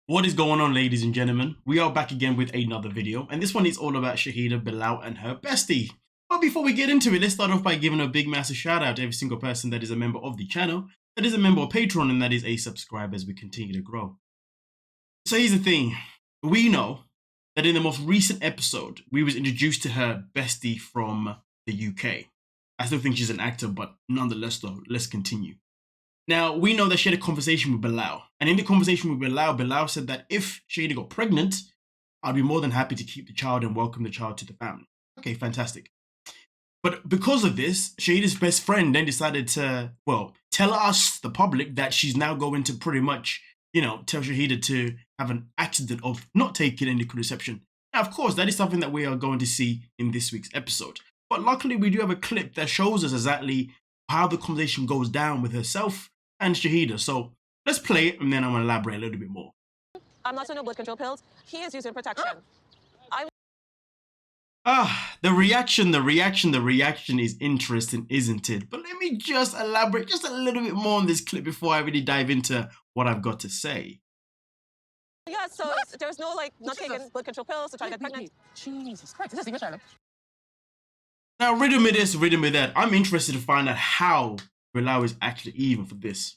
What is going on, ladies and gentlemen? We are back again with another video, and this one is all about Shaeeda, Bilal, and her bestie. But before we get into it, let's start off by giving a big massive shout out to every single person that is a member of the channel, that is a member of Patreon, and that is a subscriber as we continue to grow. So here's the thing. We know that in the most recent episode, we was introduced to her bestie from the UK. I still think she's an actor, but nonetheless though, let's continue. Now, we know that she had a conversation with Bilal. And in the conversation with Bilal, Bilal said that if Shaeeda got pregnant, I'd be more than happy to keep the child and welcome the child to the family. Okay, fantastic. But because of this, Shaeeda's best friend then decided to, well, tell us, the public, that she's now going to pretty much, tell Shaeeda to have an accident of not taking any contraception. Now, of course, that is something that we are going to see in this week's episode. But luckily, we do have a clip that shows us exactly how the conversation goes down with herself and Shaeeda. So let's play it, and then I'm going to elaborate a little bit more. I'm not on no blood control pills. He is using protection. The reaction is interesting, isn't it? But let me just elaborate just a little bit more on this clip before I really dive into what I've got to say. Yeah, so there's no, not taking blood control pills to try to get pregnant. Jesus Christ, is this English, Ireland? Now, riddle me this, riddle me that. I'm interested to find out how Bilal is actually even for this.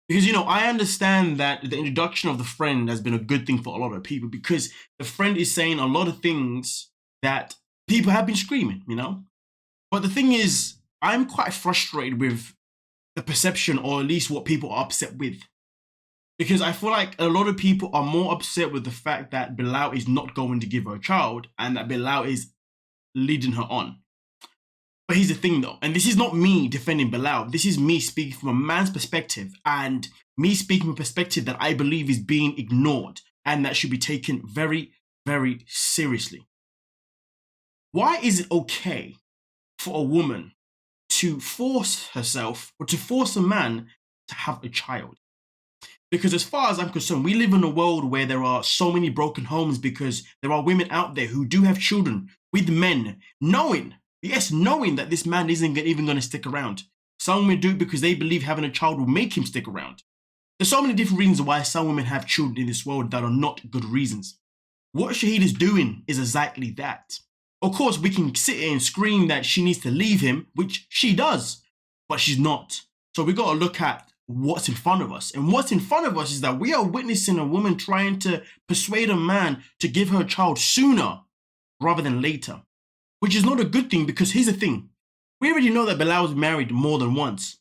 Because, I understand that the introduction of the friend has been a good thing for a lot of people, because the friend is saying a lot of things that people have been screaming, But the thing is, I'm quite frustrated with the perception, or at least what people are upset with. Because I feel like a lot of people are more upset with the fact that Bilal is not going to give her a child and that Bilal is leading her on. But here's the thing though, and this is not me defending Bilal, this is me speaking from a man's perspective, and me speaking from a perspective that I believe is being ignored and that should be taken very, very seriously. Why is it okay for a woman to force herself, or to force a man to have a child? Because as far as I'm concerned, we live in a world where there are so many broken homes because there are women out there who do have children with men, knowing that this man isn't even going to stick around. Some women do it because they believe having a child will make him stick around. There's so many different reasons why some women have children in this world that are not good reasons. What Shaeeda's doing is exactly that. Of course, we can sit here and scream that she needs to leave him, which she does, but she's not. So we got to look at what's in front of us. And what's in front of us is that we are witnessing a woman trying to persuade a man to give her a child sooner rather than later. Which is not a good thing, because here's the thing. We already know that Bilal was married more than once.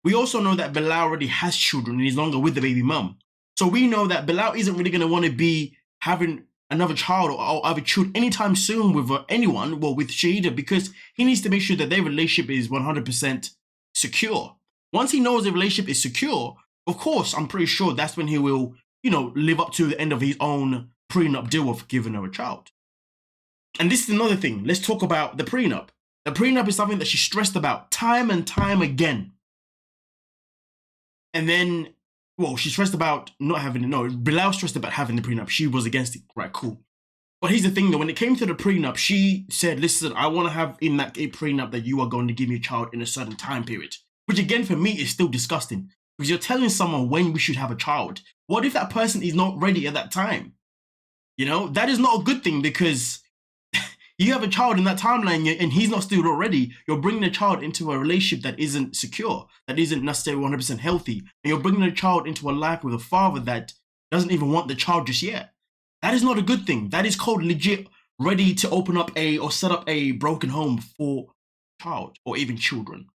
We also know that Bilal already has children and he's no longer with the baby mum. So we know that Bilal isn't really going to want to be having another child or other children anytime soon with anyone, well, with Shaeeda, because he needs to make sure that their relationship is 100% secure. Once he knows the relationship is secure, of course, I'm pretty sure that's when he will, live up to the end of his own prenup deal of giving her a child. And this is another thing. Let's talk about the prenup. The prenup is something that she stressed about time and time again. And then, well, she stressed about not having it. No, Bilal stressed about having the prenup. She was against it. Right, cool. But here's the thing though. When it came to the prenup, she said, listen, I want to have in that prenup that you are going to give me a child in a certain time period. Which again, for me, is still disgusting. Because you're telling someone when we should have a child. What if that person is not ready at that time? That is not a good thing, because you have a child in that timeline and he's not still ready. You're bringing a child into a relationship that isn't secure, that isn't necessarily 100% healthy. And you're bringing a child into a life with a father that doesn't even want the child just yet. That is not a good thing. That is called legit ready to open up or set up a broken home for a child or even children.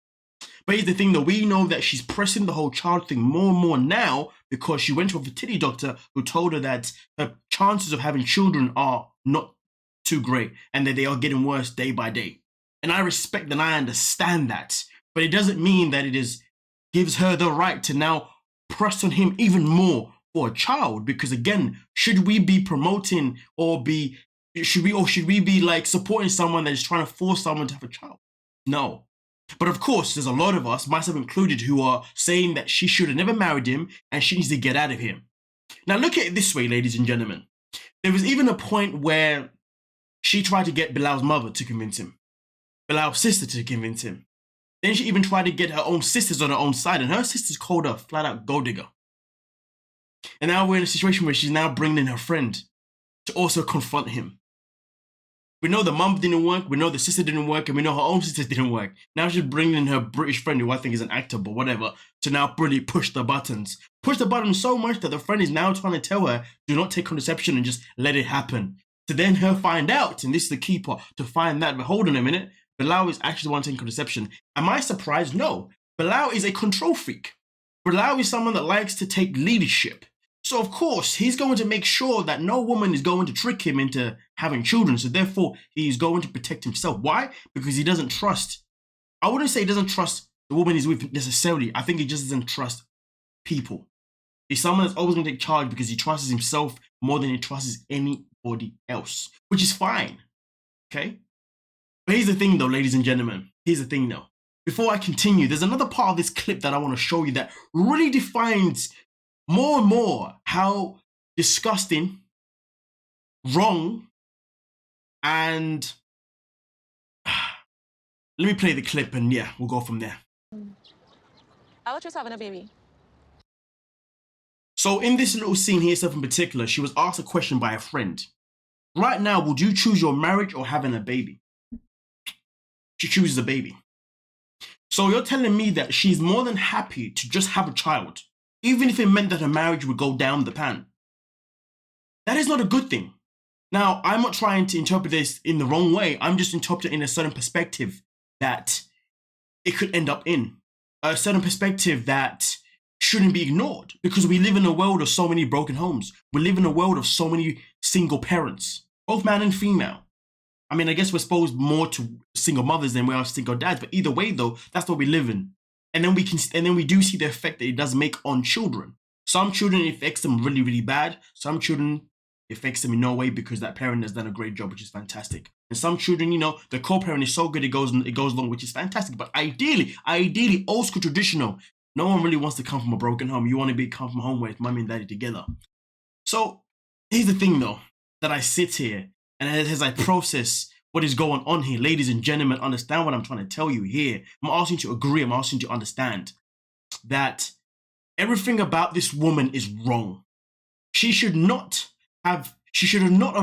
But here's the thing though, we know that she's pressing the whole child thing more and more now because she went to a fertility doctor who told her that her chances of having children are not too great and that they are getting worse day by day. And I respect and I understand that, but it doesn't mean that gives her the right to now press on him even more for a child. Because again, should we be promoting should we be like supporting someone that is trying to force someone to have a child? No. But of course, there's a lot of us, myself included, who are saying that she should have never married him and she needs to get out of him. Now look at it this way, ladies and gentlemen. There was even a point where she tried to get Bilal's mother to convince him. Bilal's sister to convince him. Then she even tried to get her own sisters on her own side, and her sisters called her flat out gold digger. And now we're in a situation where she's now bringing in her friend to also confront him. We know the mum didn't work, we know the sister didn't work, and we know her own sister didn't work. Now she's bringing in her British friend, who I think is an actor, but whatever, to now really push the buttons. Push the button so much that the friend is now trying to tell her, do not take contraception and just let it happen. To then her find out, and this is the key part, to find that, but hold on a minute, Bilal is actually the one taking contraception. Am I surprised? No. Bilal is a control freak. Bilal is someone that likes to take leadership. So of course, he's going to make sure that no woman is going to trick him into having children. So therefore, he's going to protect himself. Why? Because he doesn't trust. I wouldn't say he doesn't trust the woman he's with necessarily. I think he just doesn't trust people. He's someone that's always going to take charge because he trusts himself more than he trusts anybody else, which is fine. Okay? But here's the thing though, ladies and gentlemen. Here's the thing though. Before I continue, there's another part of this clip that I want to show you that really defines more and more how disgusting, wrong, and let me play the clip and yeah, we'll go from there. I would choose having a baby. So in this little scene here, in particular, she was asked a question by a friend. Right now, would you choose your marriage or having a baby? She chooses a baby. So you're telling me that she's more than happy to just have a child, even if it meant that her marriage would go down the pan. That is not a good thing. Now, I'm not trying to interpret this in the wrong way. I'm just interpreting in a certain perspective that it could end up in. A certain perspective that shouldn't be ignored, because we live in a world of so many broken homes. We live in a world of so many single parents, both man and female. I mean, I guess we're exposed more to single mothers than we are single dads, but either way though, that's what we live in. And then we do see the effect that it does make on children. Some children, it affects them really, really bad. Some children, it affects them in no way because that parent has done a great job, which is fantastic. And some children, you know, the co-parent is so good, it goes along, which is fantastic. But ideally, old school traditional, no one really wants to come from a broken home. You want to come from a home where it's mommy and daddy together. So here's the thing though, that I sit here and as I process what is going on here, ladies and gentlemen, understand what I'm trying to tell you here. I'm asking you to agree, I'm asking you to understand that everything about this woman is wrong. She should not have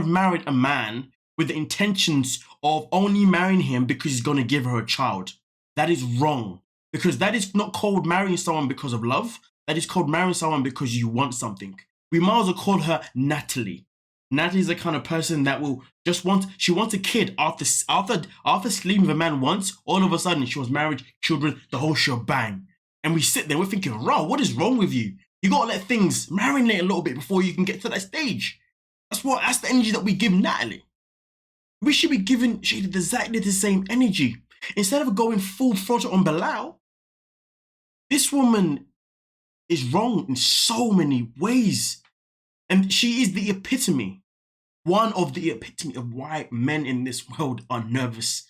married a man with the intentions of only marrying him because he's going to give her a child. That is wrong. Because that is not called marrying someone because of love. That is called marrying someone because you want something. We might as well call her Natalie. Natalie's the kind of person that will just she wants a kid after sleeping with a man once, all of a sudden she wants marriage, children, the whole shebang. And we sit there, we're thinking, "Raw, what is wrong with you? You gotta let things marinate a little bit before you can get to that stage." That's the energy that we give Natalie. We should be giving Shaeeda exactly the same energy. Instead of going full throttle on Bilal, this woman is wrong in so many ways. And she is the epitome, one of the epitome of why men in this world are nervous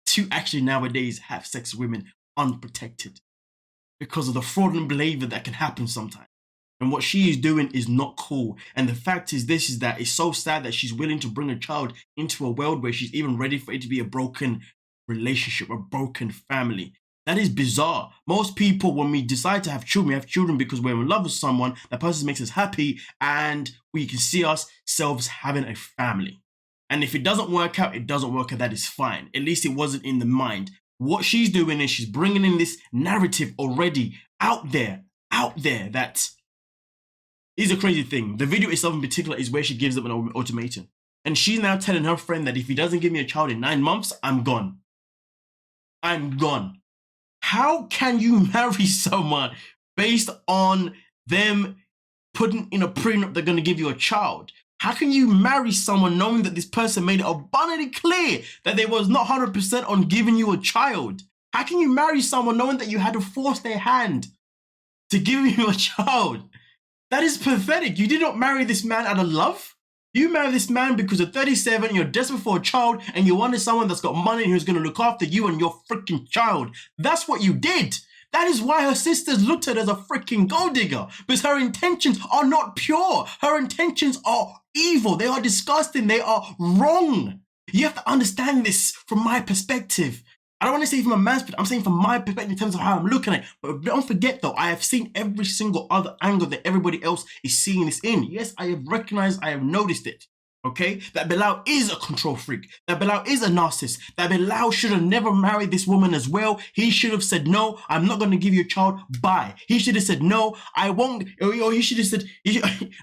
to actually nowadays have sex with women unprotected. Because of the fraudulent behavior that can happen sometimes. And what she is doing is not cool. And the fact is that it's so sad that she's willing to bring a child into a world where she's even ready for it to be a broken relationship, a broken family. That is bizarre. Most people, when we decide to have children, we have children because we're in love with someone, that person makes us happy, and we can see ourselves having a family. And if it doesn't work out, it doesn't work out, that is fine. At least it wasn't in the mind. What she's doing is she's bringing in this narrative already out there that is a crazy thing. The video itself in particular is where she gives them an ultimatum. And she's now telling her friend that if he doesn't give me a child in 9 months, I'm gone. I'm gone. How can you marry someone based on them putting in a prenup they're going to give you a child? How can you marry someone knowing that this person made it abundantly clear that they was not 100% on giving you a child? How can you marry someone knowing that you had to force their hand to give you a child? That is pathetic. You did not marry this man out of love. You married this man because you're 37 and you're desperate for a child and you wanted someone that's got money who's going to look after you and your freaking child. That's what you did. That is why her sisters looked at her as a freaking gold digger, because her intentions are not pure. Her intentions are evil. They are disgusting. They are wrong. You have to understand this from my perspective. I don't want to say from a man's perspective, I'm saying from my perspective in terms of how I'm looking at it. But don't forget though, I have seen every single other angle that everybody else is seeing this in. Yes, I have recognized, I have noticed it. Okay, that Bilal is a control freak, that Bilal is a narcissist, that Bilal should have never married this woman as well. He should have said, no, I'm not going to give you a child, bye. He should have said, no, I won't, or he should have said,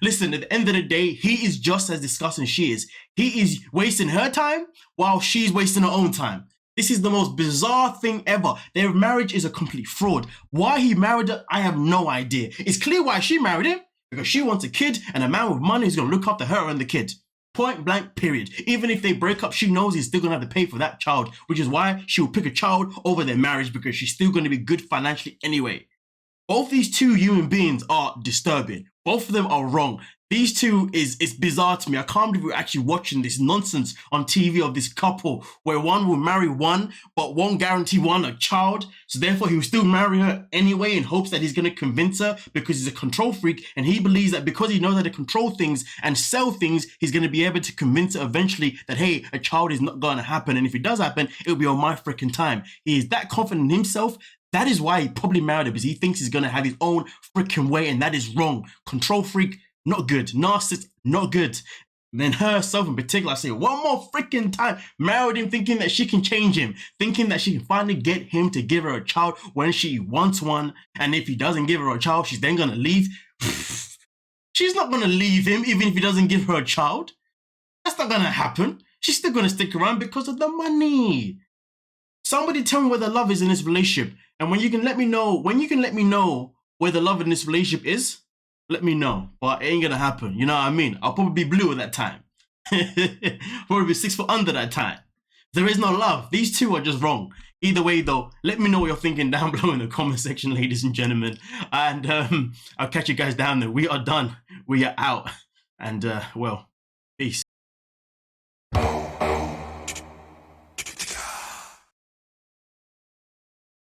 listen, at the end of the day, he is just as disgusting as she is. He is wasting her time while she's wasting her own time. This is the most bizarre thing ever. Their marriage is a complete fraud. Why he married her, I have no idea. It's clear why she married him, because she wants a kid and a man with money is going to look after her and the kid. Point blank, period. Even if they break up, she knows he's still going to have to pay for that child, which is why she will pick a child over their marriage, because she's still going to be good financially anyway. Both these two human beings are disturbing. Both of them are wrong. These two is bizarre to me. I can't believe we're actually watching this nonsense on TV of this couple where one will marry one, but won't guarantee one a child. So therefore, he will still marry her anyway in hopes that he's going to convince her, because he's a control freak. And he believes that because he knows how to control things and sell things, he's going to be able to convince her eventually that, hey, a child is not going to happen. And if it does happen, it'll be on my freaking time. He is that confident in himself. That is why he probably married her, because he thinks he's going to have his own freaking way. And that is wrong. Control freak, not good. Narcissist, not good. And then herself in particular, I say one more freaking time, married him thinking that she can change him, thinking that she can finally get him to give her a child when she wants one. And if he doesn't give her a child, she's then going to leave. She's not going to leave him even if he doesn't give her a child. That's not going to happen. She's still going to stick around because of the money. Somebody tell me where the love is in this relationship. And when you can let me know, where the love in this relationship is, let me know. But it ain't gonna happen. You know what I mean? I'll probably be blue at that time. Probably be 6 foot under that time. There is no love. These two are just wrong. Either way though, let me know what you're thinking down below in the comment section, ladies and gentlemen. And I'll catch you guys down there. We are done. We are out. And well, peace.